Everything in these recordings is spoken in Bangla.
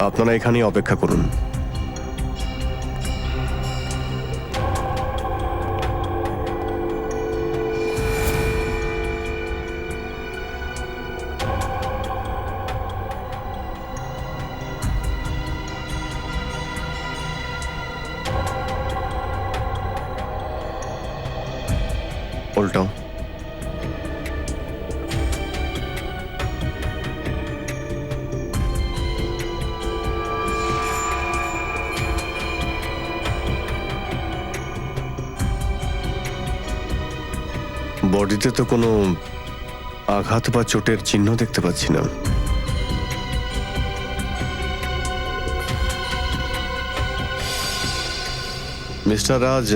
আপনারা এখানেই অপেক্ষা করুন। উল্টাও। বডিতে তো কোনো আঘাত বা চোটের চিহ্ন দেখতে পাচ্ছি না। মিস্টার রাজ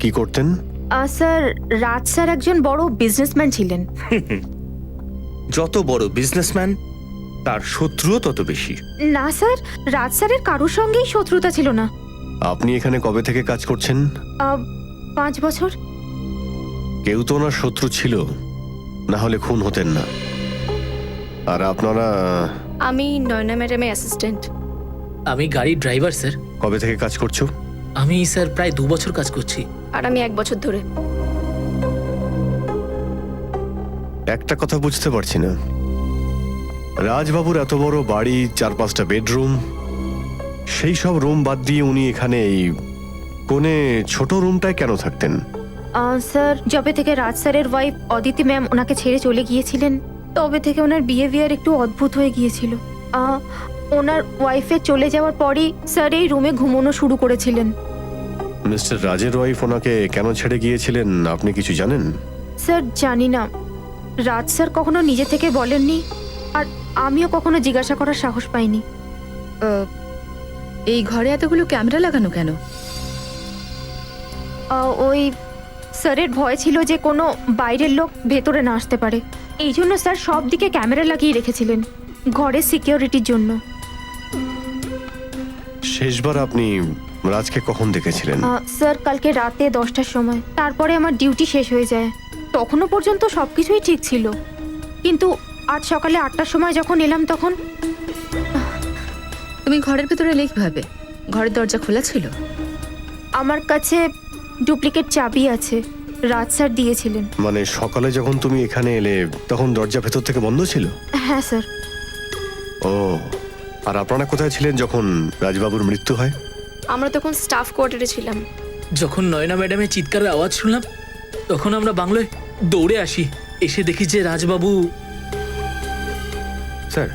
কি করতেন? স্যার, রাজ স্যার একজন বড় বিজনেসম্যান ছিলেন। যত বড় বিজনেসম্যান তার শত্রুও তত বেশি। না স্যার, রাজ স্যারের কারোর সঙ্গেই শত্রুতা ছিল না। আপনি এখানে কবে থেকে কাজ করছেন? 5 বছর। কেউ তো ওনার শত্রু ছিল, না হলে খুন হতেন না। আর আপনারা? আমি নয়না ম্যাডামের অ্যাসিস্ট্যান্ট। আমি গাড়ির ড্রাইভার স্যার। কবে থেকে কাজ করছো? আমি স্যার প্রায় 2 বছর কাজ করছি। আর আমি 1 বছর ধরে। একটা কথা বুঝতে পারছি না, রাজবাবুর এত বড় বাড়ি, 4-5টা বেডরুম, সেই সব রুম বাদ দিয়ে উনি এখানে এই কোণে ছোট রুমটায় কেন থাকতেন? স্যার, যবে থেকে রাজ স্যারের ওয়াইফ অদিতি ম্যাম ওনাকে ছেড়ে চলে গিয়েছিলেন, তবে থেকে ওনার বিহেভিয়ার একটু অদ্ভুত হয়ে গিয়েছিল। ওনার ওয়াইফের চলে যাওয়ার পরই স্যার এই রুমে ঘুমানো শুরু করেছিলেন। মিস্টার রাজের ওয়াইফ ওনাকে কেন ছেড়ে গিয়েছিলেন আপনি কিছু জানেন? স্যার, জানি না। রাজ স্যার কখনো নিজে থেকে বলেননি, আর আমিও কখনো জিজ্ঞাসা করার সাহস পাইনি। এই ঘরে এতগুলো ক্যামেরা লাগানো কেন? ওই স্যারের ভয় ছিল যে কোনো বাইরের লোক ভেতরে না আসতে পারে, এই জন্য স্যার সব দিকে ক্যামেরা লাগিয়ে রেখেছিলেন, ঘরের সিকিউরিটির জন্য। শেষবার আপনি রাজকে কখন দেখেছিলেন? স্যার, কালকে রাতে 10টার সময়। তারপরে আমার ডিউটি শেষ হয়ে যায়, তখনও পর্যন্ত সবকিছুই ঠিক ছিল। কিন্তু আজ সকালে 8টার সময় যখন এলাম তখন। তুমি ঘরের ভেতরে এলে কিভাবে? ঘরের দরজা খোলা ছিল? আমার কাছে ডুপ্লিকেট চাবি আছে, রাজ স্যার দিয়েছিলেন। মানে সকালে যখন তুমি এখানে এলে তখন দরজা ভেতর থেকে বন্ধ ছিল? হ্যাঁ স্যার। ও, আর আপনারা কোথায় ছিলেন যখন রাজবাবুর মৃত্যু হয়? আমরা তখন স্টাফ কোয়ার্টারে ছিলাম। যখন নয়না ম্যাডামের চিৎকারের আওয়াজ শুনলাম, তখন আমরা বাংলোয় দৌড়ে আসি। এসে দেখি যে রাজবাবু। স্যার,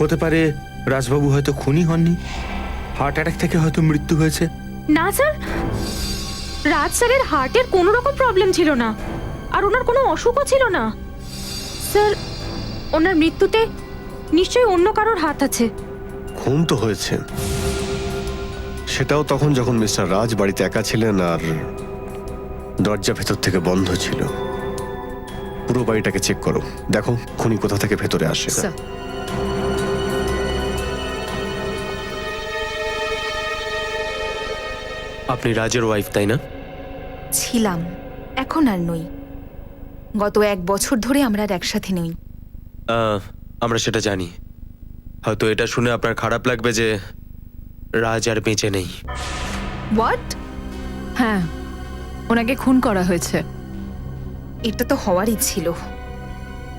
হতে পারে রাজবাবু হয়তো খুনি হননি, হার্ট অ্যাটাক থেকে হয়তো মৃত্যু হয়েছে। না স্যার, রাজ স্যারের হার্টের কোনো রকম প্রবলেম ছিল না, আর ওনার কোনো অসুখও ছিল না। স্যার, ওনার মৃত্যুতে নিশ্চয়ই অন্য কারোর হাত আছে। খুন তো হয়েছে, সেটাও তখন যখন মিস্টার রাজ বাড়িতে একা ছিলেন আর দরজা ভেতর থেকে বন্ধ ছিল। পুরো বাড়িটাকে চেক করো, দেখো খুনি কোথা থেকে ভেতরে আসে। স্যার, আপনি রাজের ওয়াইফ তাই না? ছিলাম, এখন আর নই। গত 1 বছর ধরে আমরা আর একসাথে নই। আমরা সেটা জানি। হয়তো এটা শুনে আপনার খারাপ লাগবে যে রাজ আর বেঁচে নেই। হোয়াট? হ্যাঁ, ওনাকে খুন করা হয়েছে। এটা তো হওয়ারই ছিল।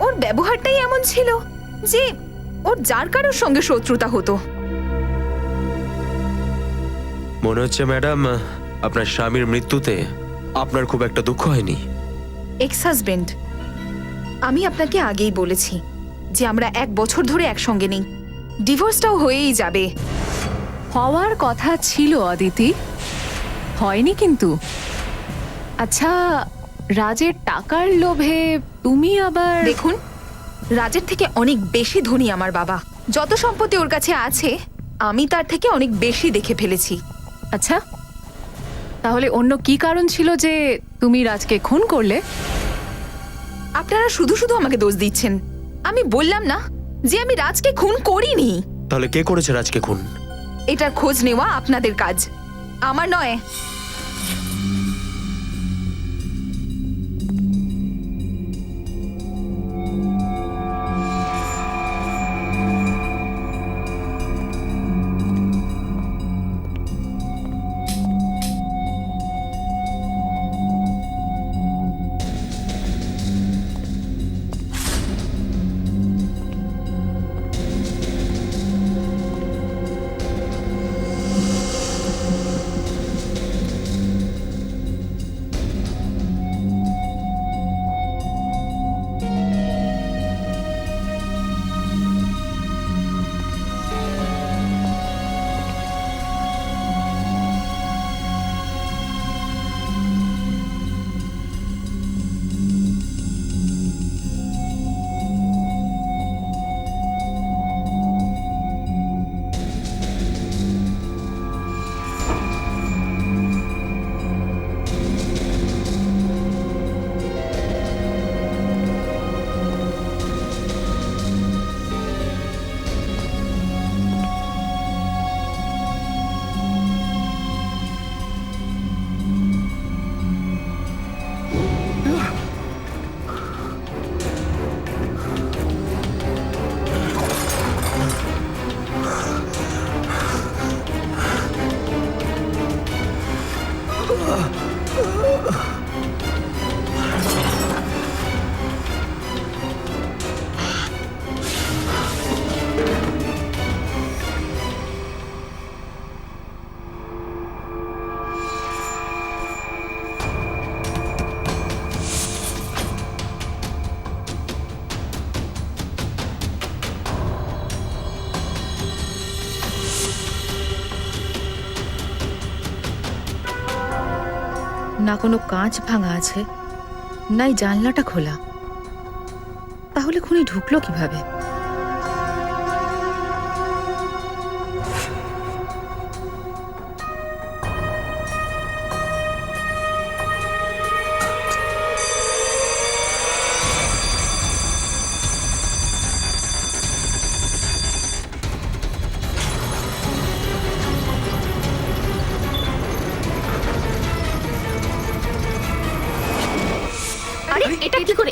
ওর ব্যবহারটাই এমন ছিল যে ওর যার কারোর সঙ্গে শত্রুতা হতো। মনে হচ্ছে ম্যাডাম, আপনার স্বামীর মৃত্যুতে আপনার খুব একটা দুঃখ হয়নি। এক্স হাজবেন্ড, আমি আপনাকে আগেই বলেছি যে আমরা 1 বছর ধরে একসঙ্গে নেই, ডিভোর্সটাও হয়েই যাবে। হওয়ার কথা ছিল অদিতি, হয়নি কিন্তু। আচ্ছা, রাজের টাকার লোভে তুমি আবার? দেখুন, রাজের থেকে অনেক বেশি ধনী আমার বাবা। যত সম্পত্তি ওর কাছে আছে আমি তার থেকে অনেক বেশি দেখে ফেলেছি। আচ্ছা, তাহলে অন্য কি কারণ ছিল যে তুমি রাজকে খুন করলে? আপনারা শুধু শুধু আমাকে দোষ দিচ্ছেন। আমি বললাম না যে আমি রাজকে খুন করিনি। তাহলে কে করেছে রাজকে খুন? এটার খোঁজ নেওয়া আপনাদের কাজ, আমার নয়। না কোনো কাঁচ ভাঙা আছে, নাই জানলাটা খোলা। তাহলে খুনি ঢুকলো কিভাবে? আরে এটা কি করে?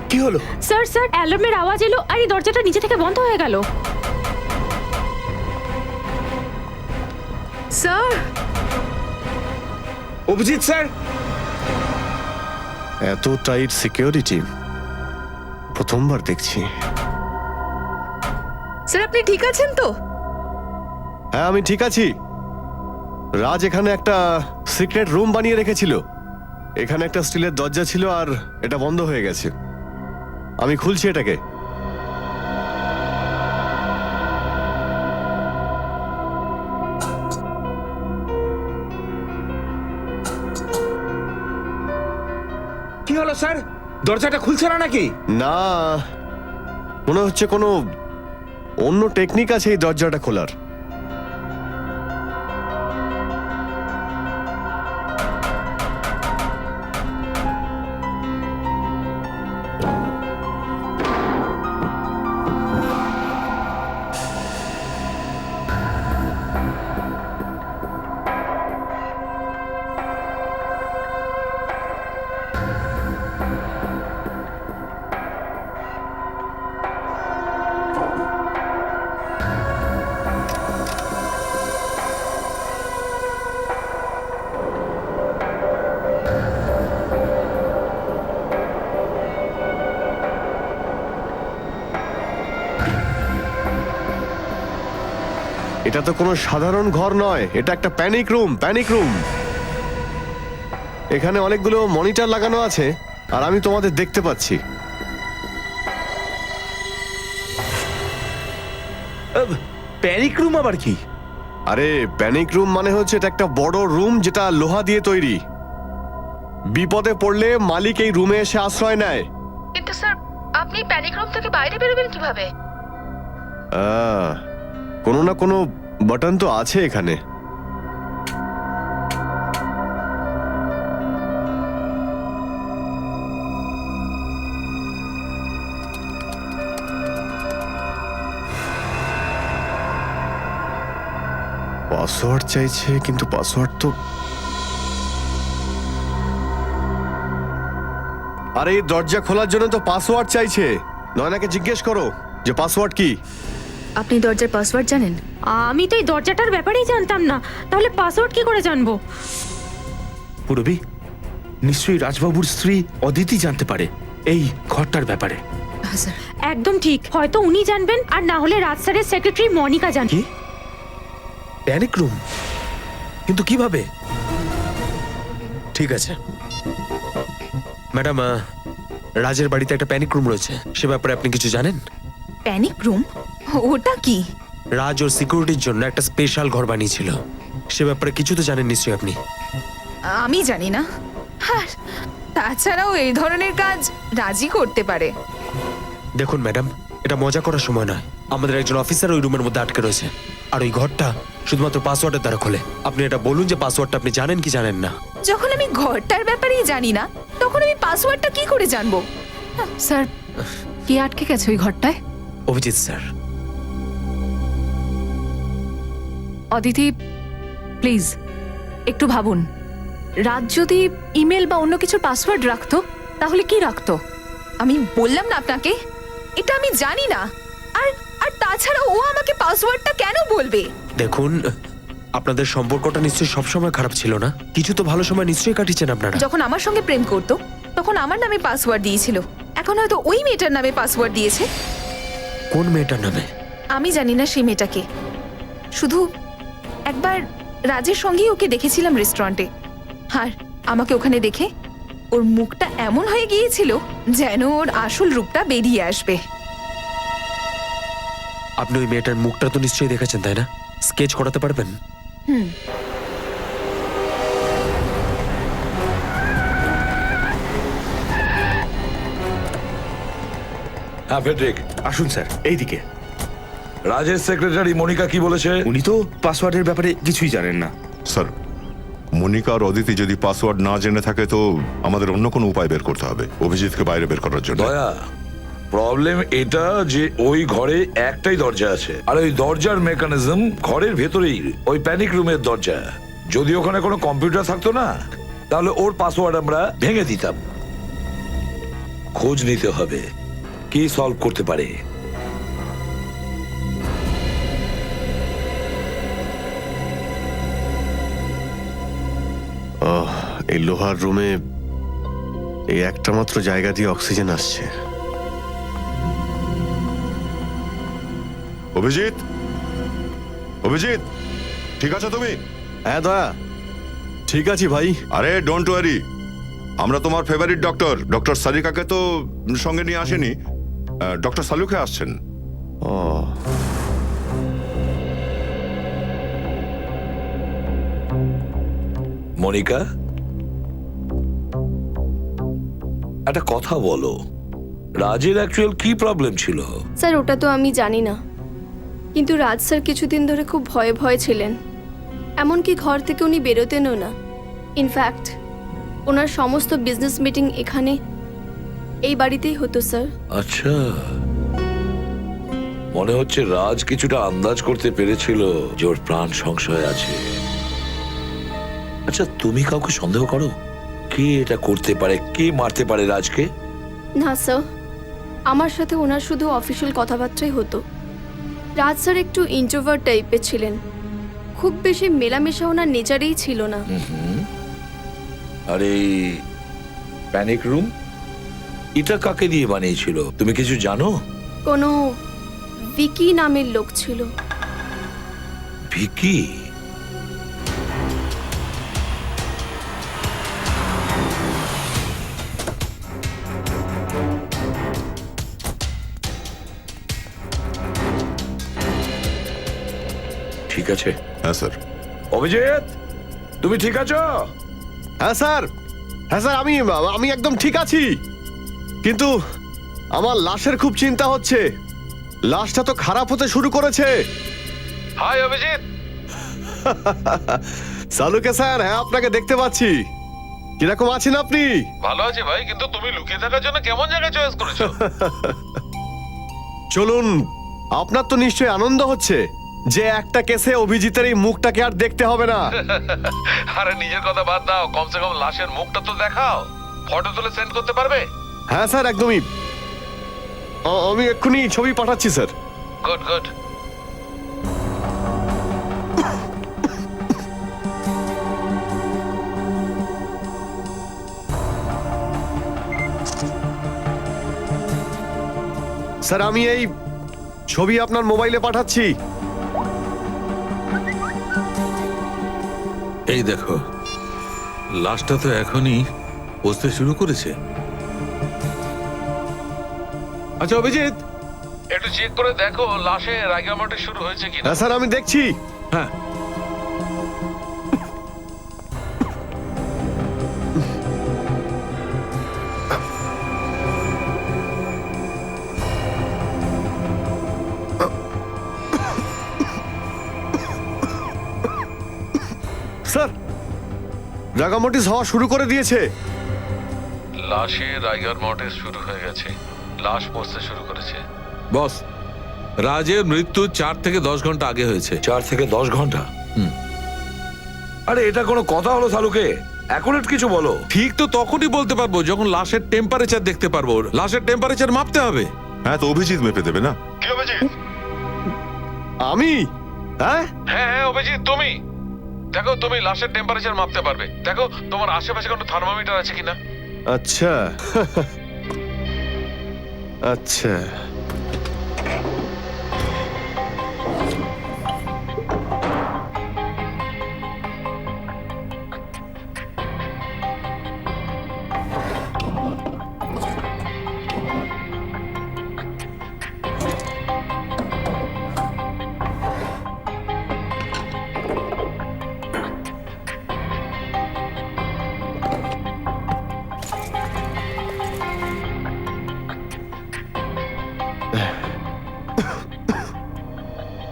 কি হলো? স্যার স্যার অ্যালার্মের আওয়াজ এলো আর এই দরজাটা নিচে থেকে বন্ধ হয়ে গেল। স্যার, অভিজিৎ স্যার, এত টাইট সিকিউরিটি প্রথমবার দেখছি। স্যার আপনি ঠিক আছেন তো? হ্যাঁ, আমি ঠিক আছি। রাজ এখানে একটা সিক্রেট রুম বানিয়ে রেখেছিল। এখানে একটা স্টিলের দরজা ছিল আর এটা বন্ধ হয়ে গেছে। আমি খুলছি এটাকে। কি হলো স্যার? দরজাটা খুলছে না নাকি? না, মনে হচ্ছে কোনো অন্য টেকনিক আছে এই দরজাটা খোলার। এটা তো কোনো সাধারণ ঘর নয়, এটা একটা প্যানিক রুম। Panic room. এখানে অনেকগুলো মনিটর লাগানো আছে আর আমি তোমাদের দেখতে পাচ্ছি। প্যানিক রুম আবার কি? আরে প্যানিক রুম মানে হচ্ছে এটা একটা বড় রুম যেটা লোহা দিয়ে তৈরি। বিপদে পড়লে মালিক এই রুমে এসে আশ্রয় নেয়। কিন্তু স্যার আপনি প্যানিক রুম থেকে বাইরে বেরোবেন কিভাবে? কোনো না কোনো বাটন তো আছে এখানে। পাসওয়ার্ড চাইছে, কিন্তু পাসওয়ার্ড তো আরে এই দরজা খোলার জন্য তো পাসওয়ার্ড চাইছে। নয়নাকে জিজ্ঞেস করো যে পাসওয়ার্ড কি। আপনি দরজার পাসওয়ার্ড জানেন? আমি তো এই দরজাটার ব্যাপারেই জানতাম না, তাহলে পাসওয়ার্ড কি করে জানবো? পুরবি নিশ্চয়ই রাজবাবুর স্ত্রী অদিতি জানতে পারে এই ঘরটার ব্যাপারে। হ্যাঁ স্যার। একদম ঠিক, হয়তো উনি জানবেন, আর না হলে রাজ স্যারের সেক্রেটারি মনিকা জানবে। কি প্যানিক রুম? কিন্তু কিভাবে? ঠিক আছে ম্যাডাম, রাজের বাড়িতে একটা প্যানিক রুম রয়েছে, সে ব্যাপারে আপনি কিছু জানেন? Panic room? ওটা কি? রাজ ওর সিকিউরিটির জন্য একটা স্পেশাল ঘর বানিয়েছিল, সে ব্যাপারে কিছু তো জানেন নিশ্চয়ই আপনি। আমি জানি না। আর তাছাড়াও এই ধরনের কাজ রাজি করতে পারে। দেখুন ম্যাডাম, এটা মজা করার সময় নয়। আমাদের একজন অফিসার ওই রুমের মধ্যে আটকে রয়েছে, আর ওই ঘরটা শুধুমাত্র পাসওয়ার্ডের দ্বারা খোলে। আপনি এটা বলুন যে পাসওয়ার্ডটা আপনি জানেন কি জানেন না। যখন আমি ঘরটার ব্যাপারেই জানি না, তখন আমি পাসওয়ার্ডটা কি করে জানবো? স্যার, কি আটকে গেছে ওই ঘরটায়? অভিজিৎ স্যার। অদিতি, প্লিজ একটু ভাবুন। রাজ যদি ইমেল বা অন্য কিছুর পাসওয়ার্ড রাখতো, তাহলে কি রাখতো? আমি বললাম না আপনাকে, এটা আমি জানি না। আর আর তাছাড়া ও আমাকে পাসওয়ার্ডটা কেন বলবে? দেখুন, আপনাদের সম্পর্কটা নিশ্চয়ই সবসময় খারাপ ছিল না, কিছু তো ভালো সময় নিশ্চয়ই কাটিয়েছেন আপনারা। যখন আমার সঙ্গে প্রেম করতো, তখন আমার নামে পাসওয়ার্ড দিয়েছিল। এখন হয়তো ওই মেয়েটার নামে পাসওয়ার্ড দিয়েছে। কোন মেয়েটার নামে? আমি জানি না সেই মেয়েটাকে। শুধু একবার রাজের সঙ্গেই ওকে দেখেছিলাম রেস্টুরেন্টে, আর আমাকে ওখানে দেখে ওর মুখটা এমন হয়ে গিয়েছিল যেন ওর আসল রূপটা বেরিয়ে আসবে। আপনি ওই মেয়েটার মুখটা তো নিশ্চয়ই দেখেছেন, তাই না? স্কেচ করাতে পারবেন? হ্যাঁ ফেডরিক, আসুন স্যার এইদিকে। রাজের সেক্রেটারি মনিকা কি বলেছে? উনি তো পাসওয়ার্ডের ব্যাপারে কিছুই জানেন না। স্যার, মনিকা আর অদিতি যদি পাসওয়ার্ড না জেনে থাকে তো আমাদের অন্য কোনো উপায় বের করতে হবে অভিজিৎকে বাইরে বের করার জন্য। দয়া, প্রবলেম এটা যে ওই ঘরে একটাই দরজা আছে, আর ওই দরজার মেকানিজম ঘরের ভেতরেই, ওই প্যানিক রুমের দরজা। যদি ওখানে কোনো কম্পিউটার থাকতো না, তাহলে ওর পাসওয়ার্ড আমরা ভেঙে দিতাম। খোঁজ নিতে হবে কি সলভ করতে পারে। এই লোহার রুমে এই একটা মাত্র জায়গা দিয়ে অক্সিজেন আসছে। অভিজিৎ, অভিজিৎ, ঠিক আছো তুমি? হ্যাঁ দয়া, ঠিক আছি ভাই। আরে ডোন্ট ওয়ারি, আমরা তোমার ফেভারিট ডক্টর ডক্টর সারিকাকে তো সঙ্গে নিয়ে আসেনি, ডক্টর সালুকে আসছেন। ও, মনিকা, একটা কথা বলো, রাজের অ্যাকচুয়াল কি প্রবলেম ছিল? স্যার ওটা তো আমি জানি না, কিন্তু রাজ স্যার কিছুদিন ধরে খুব ভয়ে ভয়ে ছিলেন। এমনকি ঘর থেকে উনি বেরোতেনও না। ইনফ্যাক্ট ওনার সমস্ত বিজনেস মিটিং এখানে এই বাড়িতেই হতো স্যার। আচ্ছা, মনে হচ্ছে রাজ কিছুটা আন্দাজ করতে পেরেছিল যে ওর প্রাণ সংশয় আছে। আচ্ছা, তুমি কাউকে সন্দেহ করো? কে এটা করতে পারে? কে মারতে পারে রাজকে? না স্যার, আমার সাথে ওনার শুধু অফিসিয়াল কথাবার্তাই হতো। রাজ স্যার একটু ইন্ট্রোভার্ট টাইপের ছিলেন, খুব বেশি মেলামেশা ওনার নেচারেই ছিল না। আর এই প্যানিক রুম এটা কাকে দিয়ে বানিয়েছিল তুমি কিছু জানো? কোনো ভিকি নামের লোক ছিল। ভিকি? ঠিক আছে। হ্যাঁ স্যার। অভিজিৎ, তুমি ঠিক আছো? হ্যাঁ স্যার, হ্যাঁ স্যার, আমি একদম ঠিক আছি, কিন্তু আমার লাশের খুব চিন্তা হচ্ছে। লাশটা তো খারাপ হতে শুরু করেছে। হাই অভিজিৎ। সালুকে স্যার, হ্যাঁ আপনাকে দেখতে পাচ্ছি। কিরকম আছেন আপনি? ভালো আছি ভাই, কিন্তু তুমি লুকিয়ে থাকার জন্য কেমন জায়গা চয়েস করেছো? চলুন, আপনার তো নিশ্চয়ই আনন্দ হচ্ছে যে একটা কেসে অভিজিতের এই মুখটাকে আর দেখতে হবে না। আরে নিজের কথা বাদ দাও, কমসে কম লাশের মুখটা তো দেখাও। ফটো তুলে সেন্ড করতে পারবে? হ্যাঁ স্যার, একদমই। আমি এক্ষুনি ছবি পাঠাচ্ছি স্যার। Good good. স্যার, আমি এই ছবি আপনার মোবাইলে পাঠাচ্ছি। এই দেখো, লাশটা তো এখনই বসতে শুরু করেছে। আচ্ছা অভিজিৎ, একটু চেক করে দেখো লাশে রাইগামাটি শুরু হয়েছে কিনা। হ্যাঁ স্যার, আমি দেখছি। হ্যাঁ। স্যার, রাগামটিস হওয়া শুরু করে দিয়েছে। লাশে রাইগার মর্টিস শুরু হয়ে গেছে, লাশ পচতে শুরু করেছে। বস, রাজের মৃত্যু 4 থেকে 10 ঘন্টা আগে হয়েছে। 4 থেকে 10 ঘন্টা? আরে এটা কোনো কথা হলো সালুকে? অ্যাকুরেট কিছু বলো। ঠিক তো তখনই বলতে পারবো যখন লাশের টেম্পারেচার দেখতে পারবো। লাশের টেম্পারেচার মাপতে হবে। হ্যাঁ, তো অভিজিৎ মেপে দেবে না? কি অভিজিৎ? আমি? হ্যাঁ হ্যাঁ হ্যাঁ অভিজিৎ, তুমি দেখো, তুমি লাশের টেম্পারেচার মাপতে পারবে। দেখো তোমার আশেপাশে কোনো থার্মোমিটার আছে কিনা। আচ্ছা। আচ্ছা,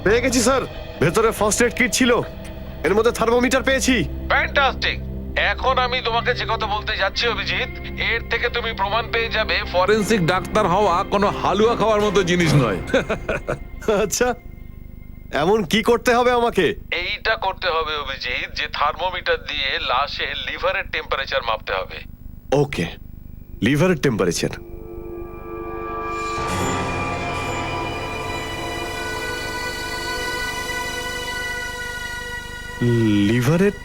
পেয়ে গেছি স্যার। ভেতরে ফার্স্ট এড কিট ছিল, এর মধ্যে থার্মোমিটার পেয়েছি। ফ্যান্টাস্টিক। এখন আমি তোমাকে যে কথা বলতে যাচ্ছি অভিজিৎ, এর থেকে তুমি প্রমাণ পেয়ে যাবে ফরেনসিক ডাক্তার হওয়া কোনো হালুয়া খাওয়ার মতো জিনিস নয়। আচ্ছা, এমন কি করতে হবে আমাকে? এইটা করতে হবে অভিজিৎ, যে থার্মোমিটার দিয়ে লাশের লিভারের টেম্পারেচার মাপতে হবে। ওকে, লিভারের টেম্পারেচার। লিভারের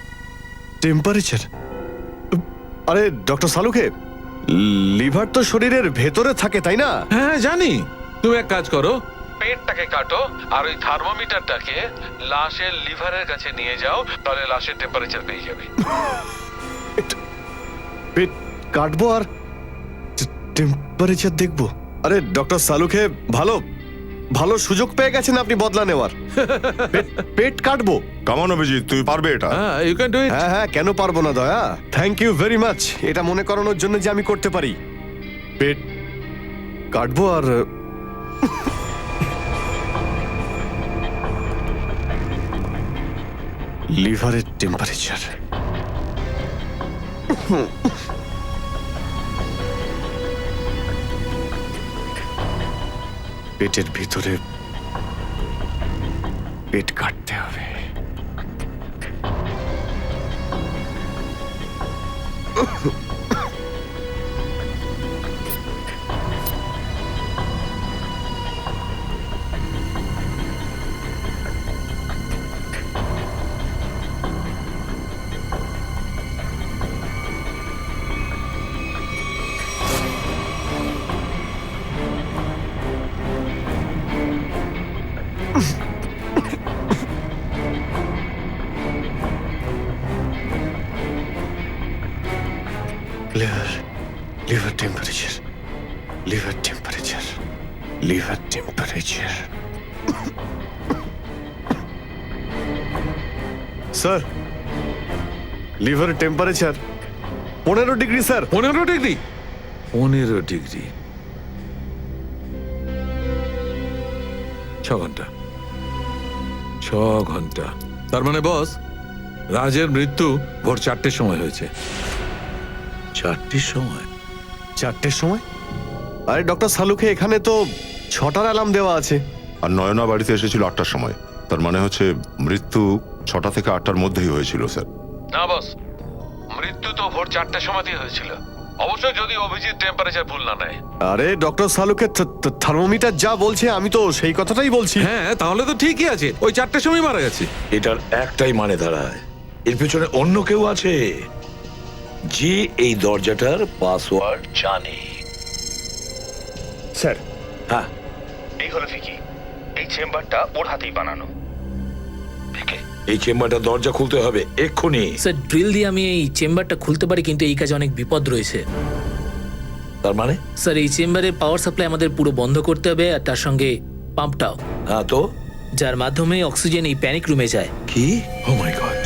টেম্পারেচার? আরে ডক্টর সালুকে, লিভার তো শরীরের ভেতরে থাকে, তাই না? হ্যাঁ জানি। তুমি এক কাজ করো, পেটটাকে কাটো আর ওই থার্মোমিটারটাকে লাশের লিভারের কাছে নিয়ে যাও, তাহলে লাশের টেম্পারেচার পেয়ে যাবে। পেট কাটবো আর টেম্পারেচার দেখবো? আরে ডক্টর সালুকে, ভালো ভালো সুযোগ পেয়ে গেছেন আপনি বদলা নেওয়ার। পেট কাটবো? কামন অভিজিৎ, তুই পারবে এটা। হ্যাঁ, ইউ ক্যান ডু ইট। হ্যাঁ হ্যাঁ, কেন পারবো না দয়া। থ্যাংক ইউ ভেরি মাচ, এটা মনে করানোর জন্য যে আমি করতে পারি। পেট কাটবো আর লিভারের টেম্পারেচার। পেটের ভিতরে পেট কাটতে হবে। Liver temperature. Liver temperature. Liver temperature. Sir, liver ঘন্টা 6 ঘন্টা। তার মানে বস, রাজের মৃত্যু ভোর 4টের সময় হয়েছে। 4টের সময়? 4টের সময়? আরে ডক্টর সালুকে, এখানে তো 6টার অ্যালার্ম দেওয়া আছে। আর নয়না বাড়িতে এসেছিল 8টার সময়। তার মানে হচ্ছে মৃত্যু 6টা থেকে 8টার মধ্যেই হয়েছিল স্যার। না বস, মৃত্যু তো ভোর 4টের সময়তেই হয়েছিল, অবশ্যই যদি অভিজিৎ টেম্পারেচার ভুল না নেয়। আরে ডক্টর সালুকে, থার্মোমিটার যা বলছে আমি তো সেই কথাটাই বলছি। হ্যাঁ, তাহলে তো ঠিকই আছে, ওই 4টের সময় মারা গেছে। এটার একটাই মানে দাঁড়ায়, এর পেছনে অন্য কেউ আছে যে এই দরজাটার পাসওয়ার্ড জানে। স্যার, হ্যাঁ, এই হলো ভিকি। এই চেম্বারটা ওর হাতেই বানানো। এই চেম্বারটা দরজা খুলতে হবে এক্ষুনি। স্যার, ড্রিল দিয়ে আমি এই চেম্বারটা খুলতে পারি, কিন্তু এই কাজে অনেক বিপদ রয়েছে। তার মানে? স্যার, এই চেম্বারের পাওয়ার সাপ্লাই আমাদের পুরো বন্ধ করতে হবে, আর তার সঙ্গে পাম্পটাও, হ্যাঁ তো, যার মাধ্যমে অক্সিজেন এই প্যানিক রুমে যায়। কি? ও মাই গড!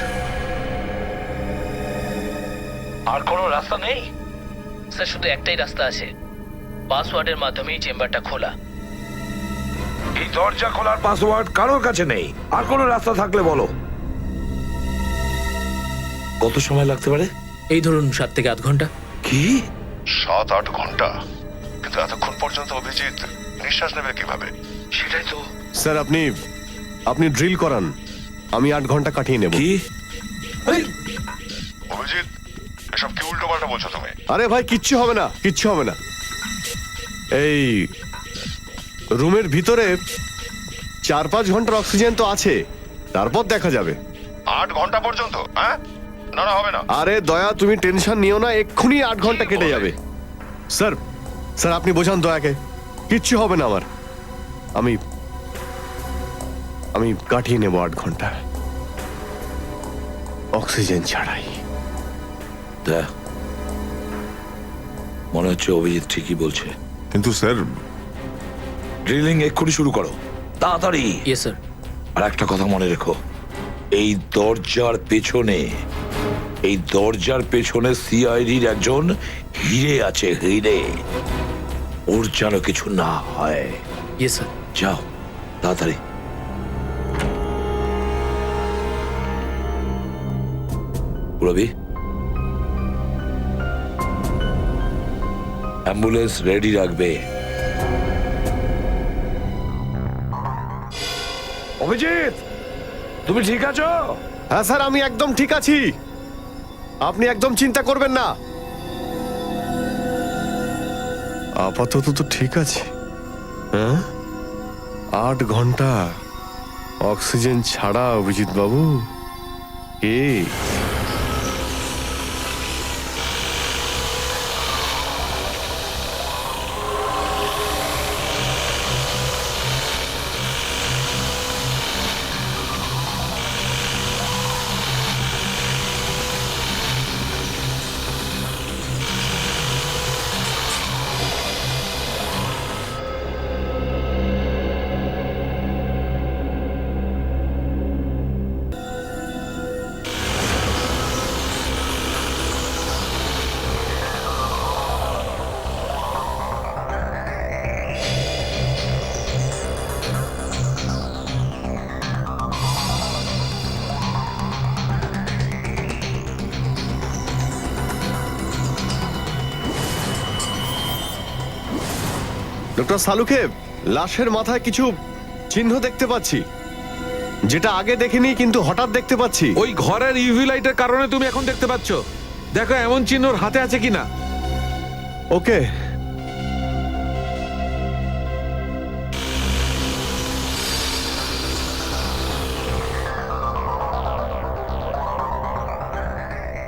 আর কোনো রাস্তা নেই? স্যার, শুধু একটাই রাস্তা আছে, পাসওয়ার্ডের মাধ্যমে এই চেম্বারটা খোলা। এই দরজা খোলার পাসওয়ার্ড কারোর কাছে নেই। আর কোনো রাস্তা থাকলে বলো। কত সময় লাগতে পারে? এই ধরুন 7 থেকে 8 ঘন্টা। কি? 7-8 ঘন্টা? কিন্তু এতক্ষণ পর্যন্ত অভিজিৎ নিঃশ্বাস নেবে কিভাবে? সেটাই তো। স্যার, আপনি ড্রিল করান, আমি 8 ঘন্টা কাটিয়ে নেব। কি? অভিজিৎ, এসব কি উল্টো পাল্টা বলছো তুমি? আরে ভাই, কিচ্ছু হবে না, কিচ্ছু হবে না। এই রুমের ভিতরে 4-5 ঘন্টার অক্সিজেন তো আছে, তারপর দেখা যাবে। 8 ঘন্টা পর্যন্ত? হ্যাঁ, না না, হবে না। আরে দয়া, তুমি টেনশন নিও না, এক্ষুনি 8 ঘন্টা কেটে যাবে। স্যার আপনি বোঝান দয়াকে, কিচ্ছু হবে না আমার। আমি কাটিয়ে নেব 8 ঘন্টা অক্সিজেন ছাড়াই। দেখ, মনে হচ্ছে অভিজিৎ ঠিকই বলছে। কিন্তু স্যার, ড্রিলিং এক্ষুনি শুরু করো, তাড়াতাড়ি। Yes sir. আর একটা কথা মনে রেখো, এই দরজার পেছনে সিআইডির একজন হিরে আছে, হিরে। ওর যেন কিছু না হয়। Yes sir. যাও তাড়াতাড়ি। রবি, অ্যাম্বুলেন্স রেডি রাখবে। অভিজিৎ, তুমি ঠিক আছো? হ্যাঁ স্যার, আমি একদম ঠিক আছি, আপনি একদম চিন্তা করবেন না। আপাতত তো ঠিক আছে। হ্যাঁ, 8 ঘন্টা অক্সিজেন ছাড়া অভিজিৎ বাবু। কে? ডক্টর সালুকে, লাশের মাথায় কিছু চিহ্ন দেখতে পাচ্ছি, যেটা আগে দেখিনি, কিন্তু হঠাৎ দেখতে পাচ্ছি। ওই ঘরের ইউভি লাইটের কারণে তুমি এখন দেখতে পাচ্ছ। দেখো এমন চিহ্ন ওর হাতে আছে কিনা। ওকে,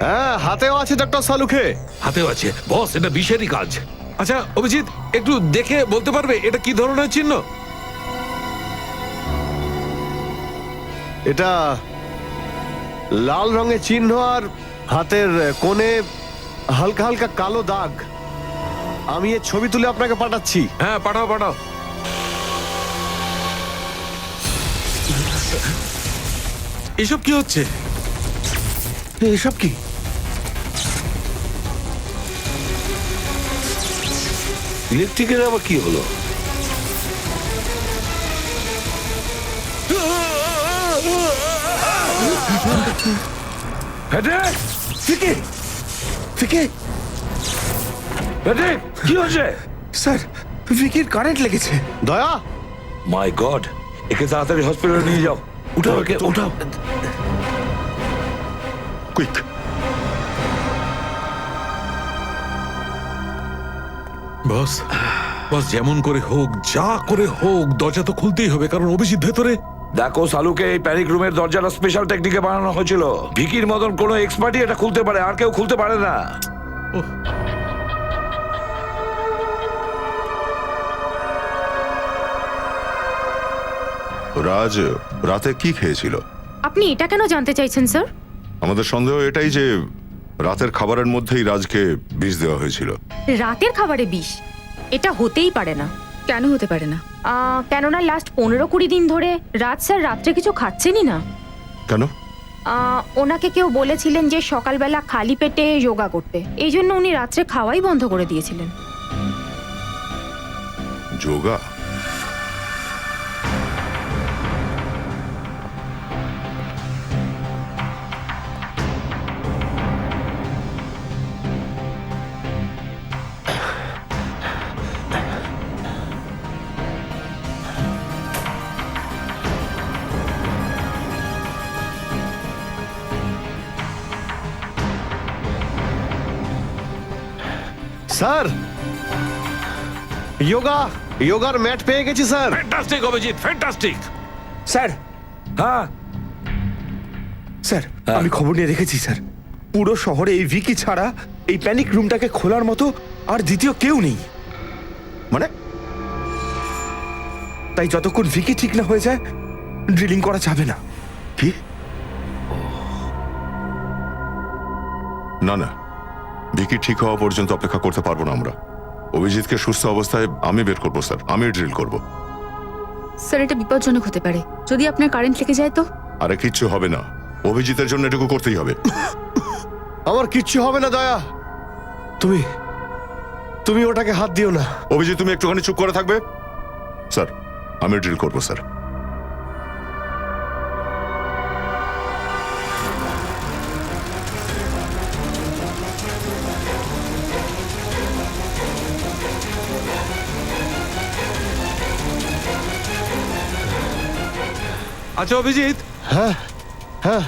হ্যাঁ হাতেও আছে ডক্টর সালুকে। হাতেও আছে বস, এটা বিষেরই কাজ। আচ্ছা অভিজিৎ, একটু দেখে বলতে পারবে এটা কি ধরনের চিহ্ন? এটা লাল রঙের চিহ্ন, আর হাতের কোণে হালকা হালকা কালো দাগ। আমি এর ছবি তুলে আপনাকে পাঠাচ্ছি। হ্যাঁ পাঠাও পাঠাও। এসব কি হচ্ছে? এসব কি? ইলেকট্রিকের আবার কি হলো? প্যানিক! ভিকি ভিকি প্যানিক! কি হয়েছে? স্যার ভিকির কারেন্ট লেগেছে। দয়া, মাই গড, একে তাড়াতাড়ি হসপিটালে নিয়ে যাও। উঠাও একে, উঠাও। কুইক। বস বস, যেমন করে হোক, যা করে হোক, দরজা তো খুলতেই হবে, কারণ অভিজিৎ ভেতরে। দেখো সালুকে, এই প্যানিক রুমের দরজাটা স্পেশাল টেকনিকে বানানো হয়েছিল। ভিকির মতন কোনো এক্সপার্টই এটা খুলতে পারে, আর কেউ খুলতে পারে না। রাজ রাতে কি খেয়েছিল? আপনি এটা কেন জানতে চাইছেন স্যার? আমাদের সন্দেহ এটাই যে রাতের খাবারের মধ্যেই রাজকে বিষ দেওয়া হয়েছিল। রাতের খাবারে বিষ? এটা হতেই পারে না। কেন হতে পারে না? কেননা লাস্ট 15-20 দিন ধরে রাজ স্যার রাত্রে কিছু খাচ্ছেনই না। কেন? ওনাকে কেউ বলেছিলেন যে সকালবেলা খালি পেটে যোগা করতে, এই জন্য উনি রাত্রে খাওয়াই বন্ধ করে দিয়েছিলেন। যোগা? স্যার, যোগার ম্যাট পেয়ে গেছি sir. Fantastic Abhijit, fantastic. Sir, হ্যাঁ স্যার আমি খবর নিয়ে রেখেছি স্যার। পুরো শহরে এই ভিকি ছাড়া এই প্যানিক রুমটাকে খোলার মতো আর দ্বিতীয় কেউ নেই। মানে? তাই যতক্ষণ ভিকি ঠিক না হয়ে যায় ড্রিলিং করা যাবে না। কি? না না, ভিকি ঠিক হওয়া পর্যন্ত অপেক্ষা করতে পারবো না আমরা। অভিজিৎকে সুস্থ অবস্থায় আমি বের করবো স্যার, আমি ড্রিল করব। স্যার এটা বিপজ্জনক হতে পারে, যদি আপনার কারেন্ট লেগে যায় তো? আরে কিচ্ছু হবে না, অভিজিতের জন্য এটুকু করতেই হবে। আমার কিচ্ছু হবে না দয়া, তুমি ওটাকে হাত দিও না। অভিজিৎ তুমি একটুখানি চুপ করে থাকবে? স্যার আমি ড্রিল করবো স্যার। আচ্ছা অভিজিৎ, হ্যাঁ হ্যাঁ,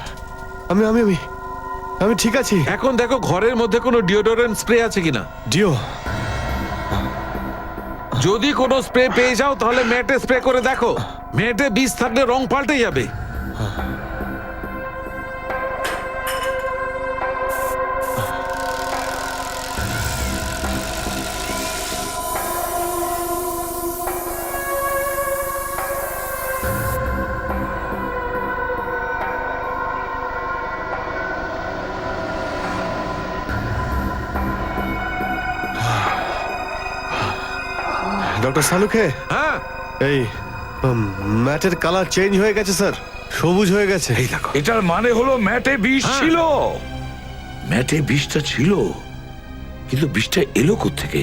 আমি আমি আমি আমি ঠিক আছি। এখন দেখো ঘরের মধ্যে কোনো ডিওডোরেন্ট স্প্রে আছে কিনা। ডিও? যদি কোনো স্প্রে পেয়ে যাও তাহলে ম্যাটে স্প্রে করে দেখো। ম্যাটে বিষ থাকলে রং পাল্টে যাবে। ডক্টর সালুখে, হ্যাঁ, এই ম্যাটের কালার চেঞ্জ হয়ে গেছে স্যার, সবুজ হয়ে গেছে। এই দেখো। এটার মানে হলো ম্যাটে বিষ ছিল। ম্যাটে বিষটা ছিল, কিন্তু বিষটা এলো কোত্থেকে?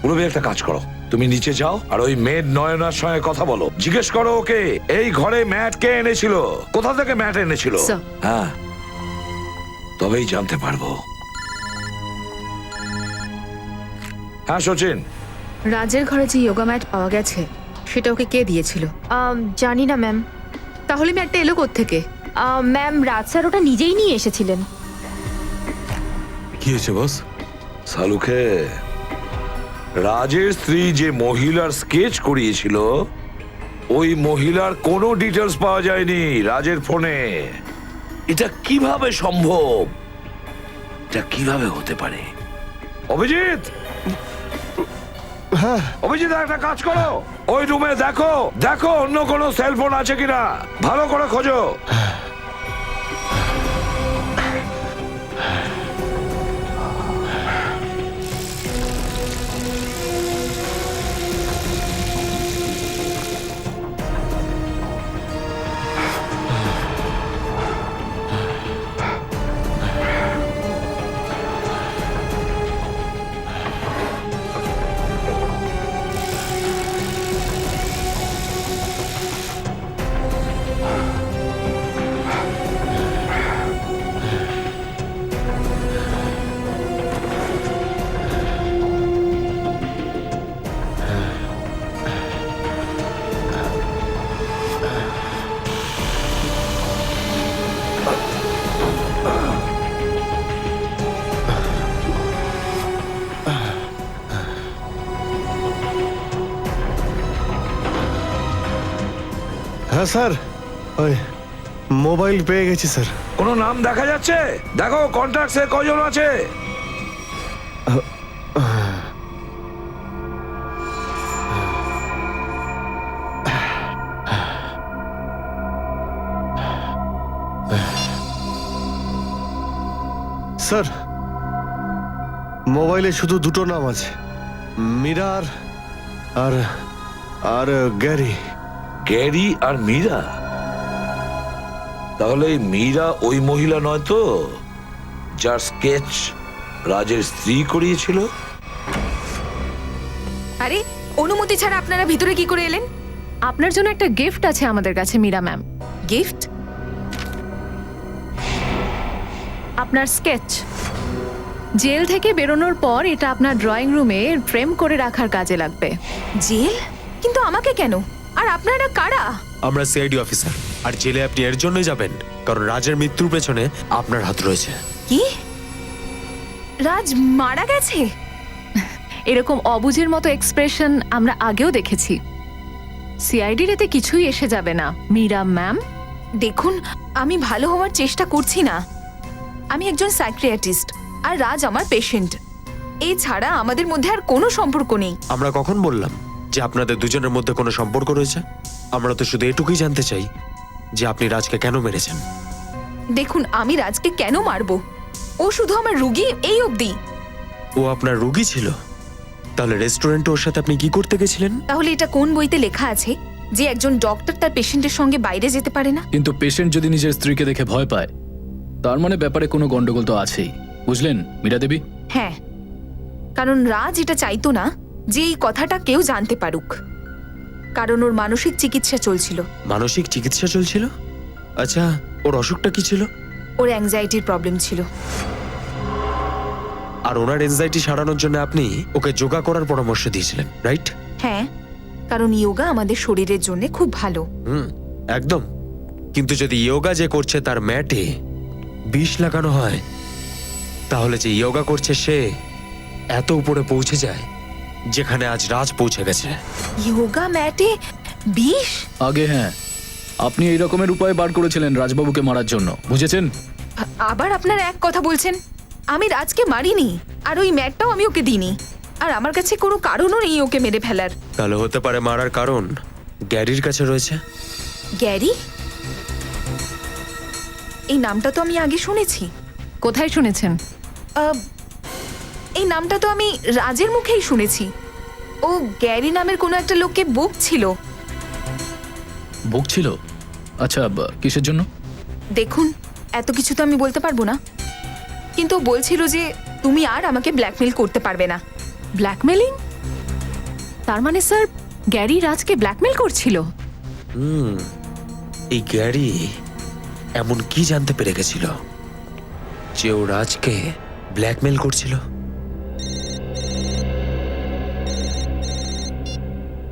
পুরবি একটা কাজ করো, তুমি নিচে যাও আর ওই মেড নয়নার সঙ্গে কথা বলো, জিজ্ঞেস করো ওকে এই ঘরে ম্যাট কে এনেছিল, কোথা থেকে ম্যাট এনেছিল। স্যার। হ্যাঁ, তবেই জানতে পারবো। হ্যাঁ সচিন, রাজের ঘরে যে যোগা ম্যাট পাওয়া গেছে সেটা ওকে কে দিয়েছিল? জানি না ম্যাম। তাহলে ম্যাটটা এলো কোত্থেকে? ম্যাম, রাজ স্যার ওটা নিজেই নিয়ে এসেছিলেন। কি হয়েছে বস? সালুখে, রাজের স্ত্রী যে মহিলার স্কেচ করিয়েছিল ওই মহিলার কোনো ডিটেলস পাওয়া যায়নি রাজের ফোনে। এটা কিভাবে সম্ভব? এটা কিভাবে হতে পারে? অভিজিৎ, হ্যাঁ অভিজিৎ একটা কাজ করো, ওই রুমে দেখো দেখো অন্য কোনো সেলফোন আছে কিনা, ভালো করে খোঁজো। হ্যাঁ স্যার, ওই মোবাইল পেয়ে গেছি স্যার। কোনো নাম দেখা যাচ্ছে? দেখো কন্ট্যাক্টসে কজন আছে। স্যার, মোবাইলে শুধু দুটো নাম আছে, মীরা আর আর গ্যারি। গ্যারি আর মীরা? তাহলে এই মীরা ওই মহিলা নয় তো, যার স্কেচ রাজের স্ত্রী করিয়েছিল? আরে অনুমতি ছাড়া আপনারা ভিতরে কি করে এলেন? আপনার জন্য একটা গিফট আছে আমাদের কাছে মীরা ম্যাম। গিফট? আপনার স্কেচ। জেল থেকে বেরোনোর পর এটা আপনার ড্রয়িং রুমে ফ্রেম করে রাখার কাজে লাগবে। জেল? কিন্তু আমাকে কেন? আর আপনারা কারা? আমরা সিআইডি অফিসার, আর জেলে আপনি এর জন্যই যাবেন কারণ রাজের মৃত্যুর পেছনে আপনার হাত রয়েছে। কি? রাজ মারা গেছে? এরকম অবুঝের মতো এক্সপ্রেশন আমরা আগেও দেখেছি। সিআইডির এতে কিছুই এসে যাবে না মীরা ম্যাম। দেখুন, আমি ভালো হওয়ার চেষ্টা করছি না। আমি একজন সাইকিয়াট্রিস্ট আর রাজ আমার পেশেন্ট। এই ছাড়া আমাদের মধ্যে আর কোনো সম্পর্ক নেই। আমরা কখন বললাম যে আপনাদের দুজনের মধ্যে কোনো সম্পর্ক রয়েছে? আমরা তো শুধু এটুকুই জানতে চাই যে আপনি রাজকে কেন মেরেছেন। দেখুন, আমি রাজকে কেন মারবো? ও শুধু আমার রুগী, এই অবধি। ও আপনার রোগী ছিল? তাহলে রেস্টুরেন্টে ওর সাথে আপনি কি করতে গেছিলেন? তাহলে এটা কোন বইতে লেখা আছে যে একজন ডক্টর তার পেশেন্টের সঙ্গে বাইরে যেতে পারে না? কিন্তু পেশেন্ট যদি নিজের স্ত্রীকে দেখে ভয় পায়, তার মানে ব্যাপারে কোনো গন্ডগোল তো আছেই, বুঝলেন মীরা দেবী? হ্যাঁ, কারণ রাজ এটা চাইতো না যে এই কথাটা কেউ জানতে পারুক, কারণ ওর মানসিক চিকিৎসা চলছিল। মানসিক চিকিৎসা চলছিল? আচ্ছা, ওর অসুখটা কি ছিল? ওর অ্যাংজাইটির প্রবলেম ছিল। আর ওনার এনজাইটি সারানোর জন্য আপনি ওকে যোগা করার পরামর্শ দিয়েছিলেন, রাইট? হ্যাঁ, কারণ ইয়োগা আমাদের শরীরের জন্য খুব ভালো। একদম। কিন্তু যদি ইয়োগা যে করছে তার ম্যাটে বিষ লাগানো হয়, তাহলে যে ইয়োগা করছে সে এত উপরে পৌঁছে যায় যেখানে আজ রাজ পৌঁছে গেছে। ইয়োগা ম্যাটে বিষ? আগে হ্যাঁ, আপনি এই রকমের উপায় বার করেছিলেন রাজবাবুকে মারার জন্য, বুঝেছেন? আবার আপনার এক কথা বলছেন? আমি রাজকে মারিনি, আর ওই ম্যাটটাও আমি ওকে দিইনি, আর আমার কাছে কোনো কারণও নেই ওকে মেরে ফেলার। তাহলে হতে পারে মারার কারণ গ্যারির কাছে রয়েছে। গ্যারি? এই নামটা তো আমি আগে শুনেছি। কোথায় শুনেছেন? এই নামটা তো আমি রাজের মুখেই শুনেছি। ও গ্যারি নামের কোনো একটা লোককে বকছিল। বকছিল? আচ্ছা, কিসের জন্য? দেখুন, এত কিছু তো আমি বলতে পারবো না, কিন্তু ও বলছিল যে তুমি আর আমাকে ব্ল্যাকমেল করতে পারবে না। ব্ল্যাকমেলিং? তার মানে স্যার গ্যারি রাজকে ব্ল্যাকমেল করছিল? এই গ্যারি এমন কি জানতে পেরে গেছিল যে ও রাজকে ব্ল্যাকমেল করছিল?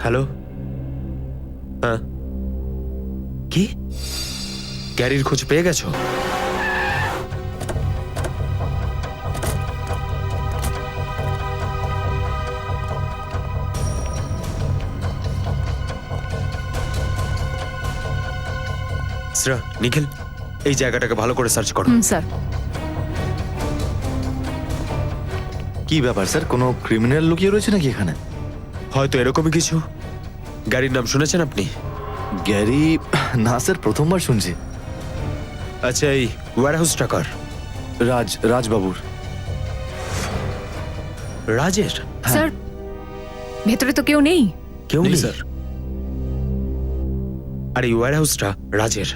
হ্যালো? হ্যাঁ, কি গ্যারির খোঁজ পেয়ে গেছো? নিখিল, এই জায়গাটাকে ভালো করে সার্চ করো। স্যার। কি ব্যাপার স্যার, কোনো ক্রিমিনাল লুকিয়ে রয়েছে নাকি এখানে? হয়তো এরকমই কিছু। গাড়ির নাম শুনেছেন আপনি? গ্যারি? না স্যার, প্রথমবার শুনছি। আচ্ছা, এই ওয়্যারহাউস টাকার রাজবাবুর। রাজের? স্যার, ভেতরে তো কেউ নেই। কেউ নেই স্যার। আর এই ওয়্যারহাউসটা রাজের,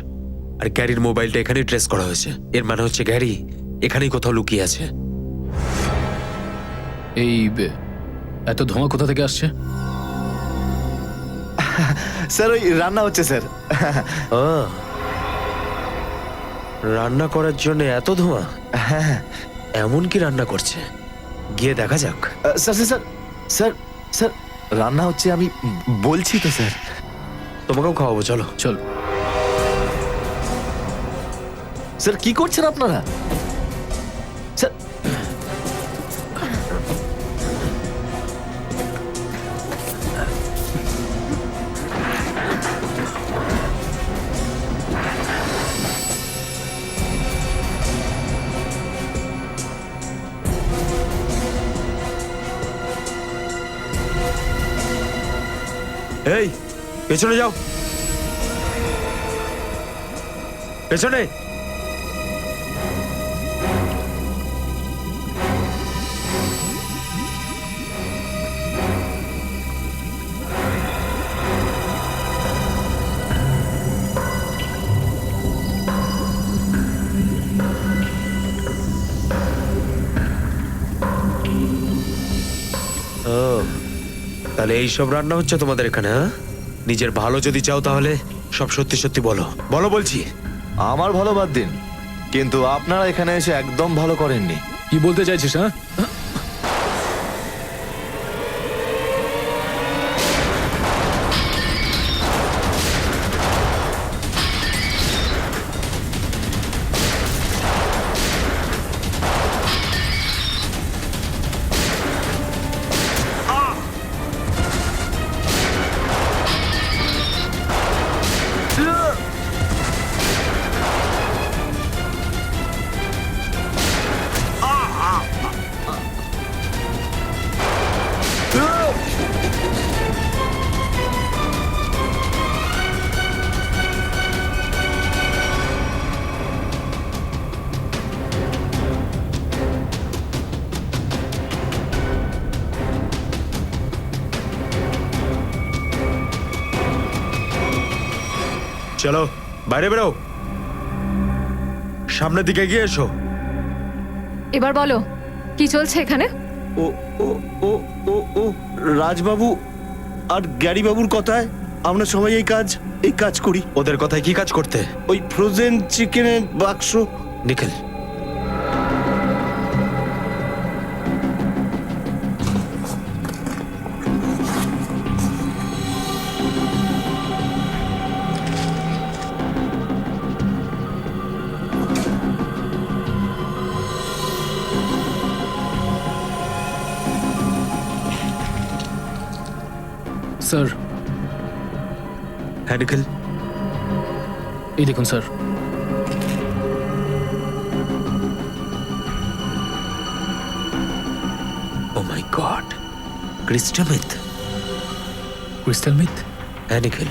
আর গ্যারির মোবাইলটা এখানেই ট্রেস করা হয়েছে। এর মানে হচ্ছে গ্যারি এখানেই কোথাও লুকিয়ে আছে। এই এত ধোঁয়া কোথা থেকে আসছে? স্যার, ওই রান্না হচ্ছে স্যার। রান্না করার জন্য এত ধোঁয়া? হ্যাঁ। এমন কি রান্না করছে? গিয়ে দেখা যাক। Sir sir sir sir sir রান্না হচ্ছে, আমি বলছি তো স্যার। তোমাকেও খাওয়াবো, চলো। চল। স্যার, কি করছেন আপনারা? স্যার, এই পেছনে যাও, পেছনে। ও, তাহলে এইসব রান্না হচ্ছে তোমাদের এখানে, হ্যাঁ? নিজের ভালো যদি চাও তাহলে সব সত্যি সত্যি বলো, বলো বলছি। আমার ভালো বাদ দিন, কিন্তু আপনারা এখানে এসে একদম ভালো করেননি। কি বলতে চাইছিস? হ্যাঁ, চলো বাইরে বেরো, সামনের দিকে এগিয়ে এসো। এবার বলো কি চলছে এখানে? ও ও ও ও ও রাজবাবু আর গ্যারি বাবুর কথায় আমরা সবাই এই কাজ করি। ওদের কথায় কি কাজ করতে? ওই ফ্রোজেন চিকেনের বাক্স। নিখিল, স্যার। হ্যাঁ নিখিল, এই দেখুন sir. Oh my God, crystal meth. Crystal meth? হ্যাঁ নিখিল,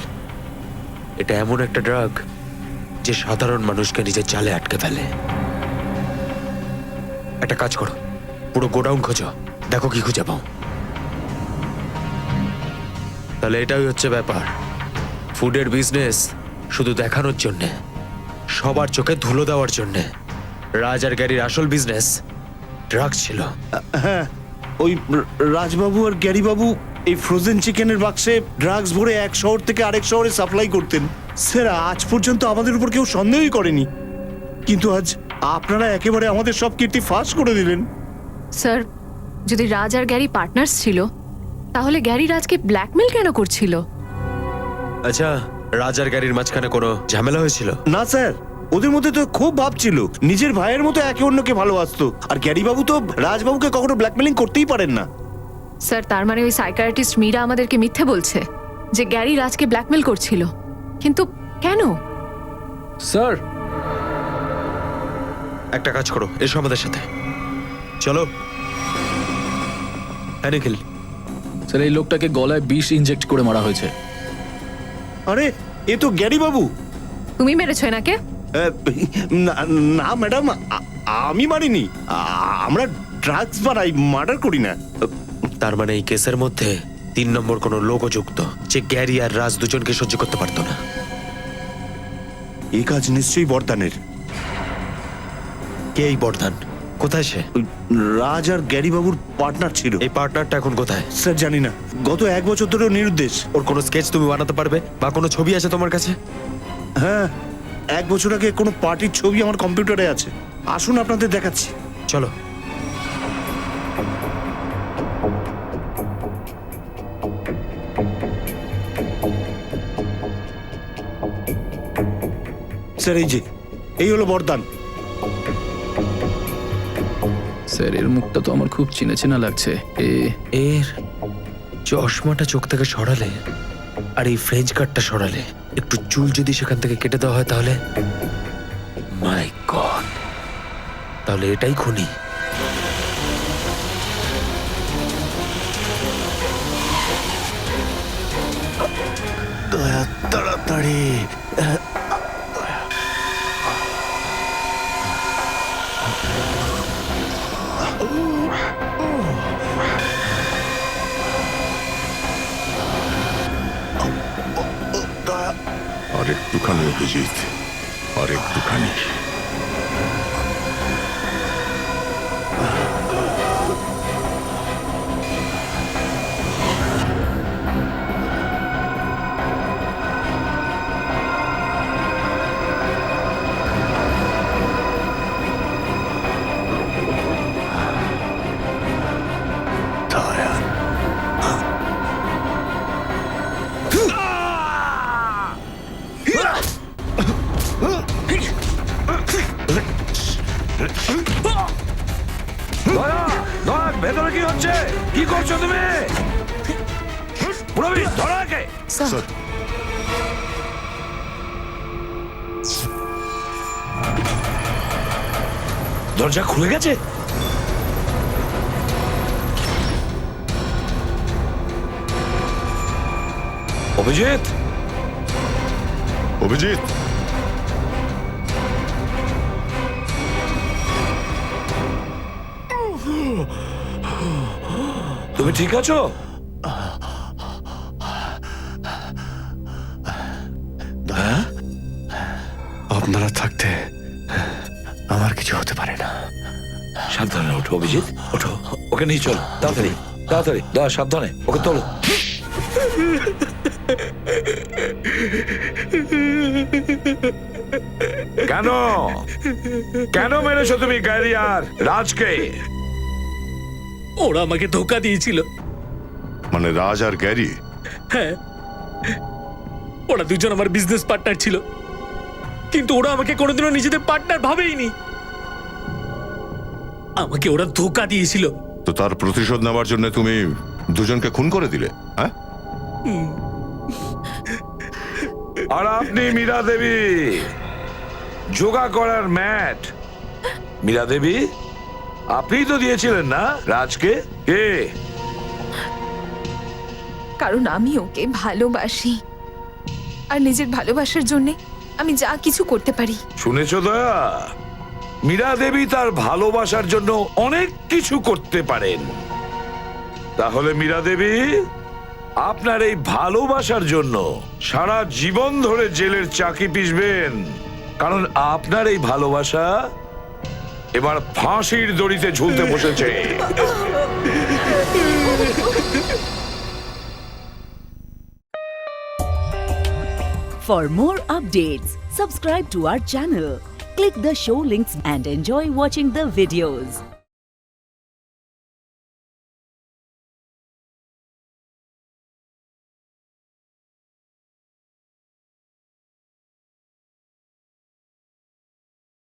এটা এমন একটা ড্রাগ যে সাধারণ মানুষকে নিজের জালে আটকে ফেলে। একটা কাজ করো, পুরো গোডাউন খোঁজো, দেখো কি খুঁজে পাও। তাহলে এটাই হচ্ছে ব্যাপার, ফুডের বিজনেস শুধু দেখানোর জন্যে, সবার চোখে ধুলো দেওয়ার জন্যে। রাজ আর গ্যারির আসল বিজনেস ড্রাগস ছিল। হ্যাঁ, ওই রাজবাবু আর গ্যারি বাবু এই ফ্রোজেন চিকেনের বাক্সে ড্রাগস ভরে এক শহর থেকে আরেক শহরে সাপ্লাই করতেন। স্যার, আজ পর্যন্ত আমাদের উপর কেউ সন্দেহই করেনি, কিন্তু আজ আপনারা একেবারে আমাদের সব কীর্তি ফাঁস করে দিলেন। স্যার, যদি রাজ আর গ্যারি পার্টনার্স ছিল তাহলে গ্যারি রাজকে ব্ল্যাকমেল কেন করছিল? আচ্ছা, রাজ আর গ্যারির মাঝখানে কোনো ঝামেলা হয়েছিল? না স্যার, ওদের মধ্যে তো খুব ভাব ছিল, নিজের ভাইয়ের মতো একে অন্যকে ভালোবাসতো। আর গ্যারি বাবু তো রাজবাবুকে কখনো ব্ল্যাকমেলিং করতেই পারেন না। স্যার, তার মানে ওই সাইকিয়াট্রিস্ট মীরা আমাদেরকে মিথ্যে বলছে যে গ্যারি রাজকে ব্ল্যাকমেল করছিল? কিন্তু কেন? স্যার, একটা কাজ করো, এসো আমাদের সাথে, চলো। হ্যাঁ নিখিল, স্যার এই লোকটাকে গলায় বিষ ইনজেক্ট করে মারা হয়েছে। আরে, এ তো গ্যারি বাবু। তুমি মেরেছো এনাকে? না ম্যাডাম, আমি মারিনি। আমরা ড্রাগস বানাই, মার্ডার করি না। তার মানে এই কেসের মধ্যে 3 নম্বর কোনো লোকও যুক্ত, যে গ্যারি আর রাজ দুজনকে সহ্য করতে পারতো না। এই কাজ নিশ্চয়ই বর্দানের। কে এই বর্ধন? কোথায় সে? রাজ আর গ্যারি বাবুর পার্টনার ছিল। এই পার্টনারটা এখন কোথায়? স্যার জানি না, গত 1 বছর ধরে নিরুদ্দেশ। ওর কোনো স্কেচ তুমি বানাতে পারবে বা কোনো ছবি আছে তোমার কাছে? হ্যাঁ, 1 বছর আগে কোনো পার্টির ছবি আমার কম্পিউটারে আছে। আসুন আপনাদের দেখাচ্ছি। চলো। স্যার এই হলো বর্দান। স্যার এর মুখটা তো আমার খুব চেনা চেনা লাগছে। এর চশমাটা চোখ থেকে সরালে আর এই ফ্রেঞ্চ কাটটা সরালে, একটু চুল যদি সেখান থেকে কেটে দেওয়া হয় তাহলে, মাই গড, তাহলে এটাই খুনি। দয়া তাড়াতাড়ি। আর একটুখানি অভিজিৎ, আর একটুখানি। দয়া। দয়া দয়া ভেতরে কি হচ্ছে? কি করছো তুমি? পুরবি ধরো একে। স্যার, দরজা খুলে গেছে। অভিজিৎ, অভিজিৎ, তুমি ঠিক আছো? দয়া, আপনারা থাকতে আমার কিছু হতে পারে না। সাবধানে ওঠো অভিজিৎ, ওঠো। ওকে নিয়ে চলো তাড়াতাড়ি, তাড়াতাড়ি। দয়া সাবধানে, ওকে তোলো। কেন কেন মেরেছো তুমি গ্যারি আর রাজকে? ওরা আমাকে ধোকা দিয়েছিল। মানে রাজ আর গ্যারি? হ্যাঁ, ওরা দুজন আমার বিজনেস পার্টনার ছিল, কিন্তু ওরা আমাকে কোনোদিনও নিজেদের পার্টনার ভাবেইনি। আমাকে ওরা ধোকা দিয়েছিল। তো তার প্রতিশোধ নেওয়ার জন্য তুমি দুজনকে খুন করে দিলে, হ্যাঁ? আর আপনি মীরা দেবী, যোগা করার ম্যাট। মীরা দেবী, আপনি তো দিয়েছিলেন না রাজকে? কে? কারণ আমি ওকে ভালোবাসি, আর নিজের ভালোবাসার জন্য আমি যা কিছু করতে পারি। শুনেছো দয়া, মীরা দেবী তার ভালোবাসার জন্য অনেক কিছু করতে পারেন। তাহলে মীরা দেবী, আপনার এই ভালোবাসার জন্য সারা জীবন ধরে জেলের চাকি পিষবেন, কারণ আপনার এই ভালোবাসা এবার ফাঁসির দড়িতে ঝুলতে বসেছে। For more updates, subscribe to our channel, click the show links and enjoy watching the videos.